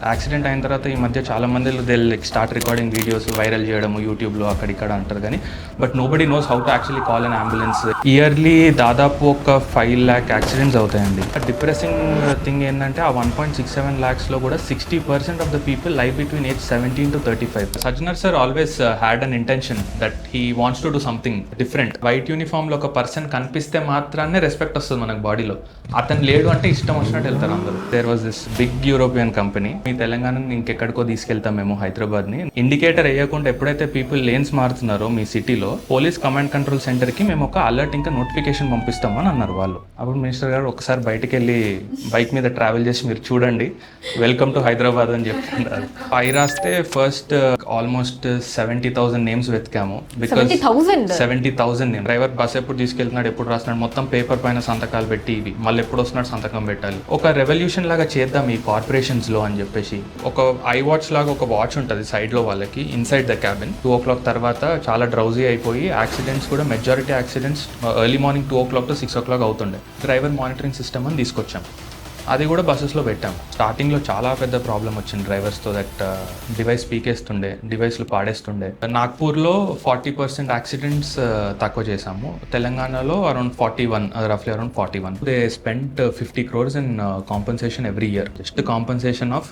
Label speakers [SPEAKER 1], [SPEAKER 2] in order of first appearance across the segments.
[SPEAKER 1] Accident అయిన తర్వాత ఈ మధ్య చాలా మంది they start recording videos viral చేయడము యూట్యూబ్లో అక్కడిక్కడ అంటారు కానీ but nobody knows how to actually call an ambulance. Yearly దాదాపు ఒక 5 lakh యాక్సిడెంట్స్ అవుతాయండి. డిప్రెసింగ్ థింగ్ ఏంటంటే ఆ 1.67 lakhsలో కూడా 60% of the people live between age 17 to 35. Sajjanar sir always had an intention that he wants to do something different. White యూనిఫామ్లో ఒక person కనిపిస్తే మాత్రాన్ని రెస్పెక్ట్ వస్తుంది మనకు బాడీలో. అతను లేడు అంటే ఇష్టం వచ్చినట్టు వెళ్తారు అందరూ. There was this big European company, మీ తెలంగాణని ఇంకెక్కడికో తీసుకెళ్తాం మేము హైదరాబాద్ని. ఇండికేటర్ వేయకుండా ఎప్పుడైతే పీపుల్ లేన్స్ మారుతున్నారో మీ సిటీలో పోలీస్ కమాండ్ కంట్రోల్ సెంటర్కి మేము ఒక అలర్ట్ ఇంకా నోటిఫికేషన్ పంపిస్తామని అన్నారు వాళ్ళు. అప్పుడు మినిస్టర్ గారు ఒకసారి బయటికి వెళ్ళి బైక్ మీద ట్రావెల్ చేసి మీరు చూడండి, వెల్కమ్ టు హైదరాబాద్ అని చెప్తున్నారు. పై రాస్తే ఫస్ట్ ఆల్మోస్ట్ 70,000 నేమ్స్ వెతికాము. Because 70,000 name. డ్రైవర్ బస్ ఎప్పుడు తీసుకెళ్తున్నాడు, ఎప్పుడు రాస్తున్నాడు, మొత్తం పేపర్ పైన సంతకాలు పెట్టి ఇవి మళ్ళీ ఎప్పుడు వస్తున్నాడు సంతకం పెట్టాలి. ఒక రెవల్యూషన్ లాగా చేద్దాం ఈ కార్పొరేషన్స్ లో అని చెప్పేసి ఒక ఐ వాచ్ లాగా ఒక వాచ్ ఉంటుంది సైడ్ లో వాళ్ళకి ఇన్సైడ్ ద క్యాబిన్. 2 o'clock తర్వాత చాలా డ్రౌజీ అయిపోయి యాక్సిడెంట్స్ కూడా majority accidents early morning 2 o'clock to 6 o'clock అవుతుండే. డ్రైవర్ మానిటరింగ్ సిస్టమ్ అని తీసుకొచ్చాం. అది కూడా బస్సెస్లో పెట్టాం. స్టార్టింగ్లో చాలా పెద్ద ప్రాబ్లం వచ్చింది డ్రైవర్స్తో. దట్ డివైస్ పీకేస్తుండే, డివైస్లు పాడేస్తుండే. నాగ్పూర్లో 40% యాక్సిడెంట్స్ తక్కువ చేశాము. తెలంగాణలో అరౌండ్ 41, రఫ్లీ around 41. They spent 50 crores in compensation every year. Just compensation of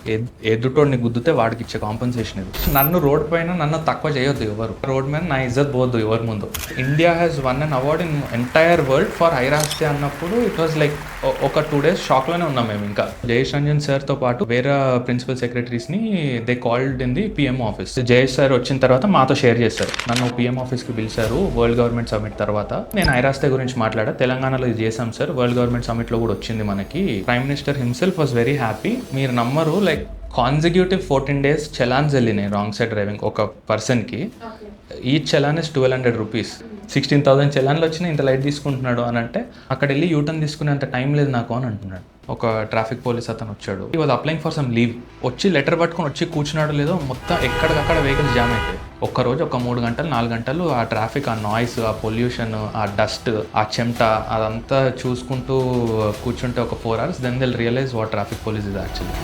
[SPEAKER 1] ఎదుటోడిని గుద్దుతే వాడికి ఇచ్చే కాంపన్సేషన్ ఇది. నన్ను రోడ్ పైన నన్ను తక్కువ చేయొద్దు ఎవరు. రోడ్ మీద నా ఇజ్జత్ పోవద్దు ఎవరి ముందు. India has won an award in entire world for హైరాస్టీ అన్నప్పుడు ఇట్ వాజ్ లైక్ ఒక 2 days షాక్లోనే ఉన్నాం మేము. ఇంకా జయేష్ రంజన్ సార్తో పాటు వేరే ప్రిన్సిపల్ సెక్రటరీస్ని they called in the PM office. Jayesh sir వచ్చిన తర్వాత మాతో షేర్ చేశారు. నన్ను పిఎం ఆఫీస్కి పిలిచారు వరల్డ్ గవర్నమెంట్ సమిట్ తర్వాత. నేను ఐరాస్తే గురించి మాట్లాడా. తెలంగాణలో ఇది చేశాం సార్, వరల్డ్ గవర్నమెంట్ సమిట్లో కూడా వచ్చింది మనకి. Prime minister himself was very happy. మీరు నమ్మరు, లైక్ కాన్సిక్యూటివ్ 14 days చలాన్స్ వెళ్ళినాయి రాంగ్ సైడ్ డ్రైవింగ్ ఒక పర్సన్కి. Each challan is 1,200 rupees. 16,000 చలాన్లు వచ్చినాయి, ఇంత లైట్ తీసుకుంటున్నాడు అని అంటే అక్కడ వెళ్ళి యూటర్న్ తీసుకునేంత టైం లేదు నాకు అని అంటున్నాడు. ఒక ట్రాఫిక్ పోలీస్ అతను వచ్చాడు. ఈ was applying for some leave. వచ్చి లెటర్ పట్టుకొని వచ్చి కూర్చున్నాడు లేదో మొత్తం ఎక్కడికక్కడ వెహికల్స్ జామ్ అయిపోయాయి. ఒక్కరోజు ఒక 3 గంటలు 4 గంటలు ఆ ట్రాఫిక్, ఆ నాయిస్, ఆ పొల్యూషన్, ఆ డస్ట్, ఆ చెమట అదంతా చూసుకుంటూ కూర్చుంటే ఒక 4 hours. Then they'll realize what traffic police is actually.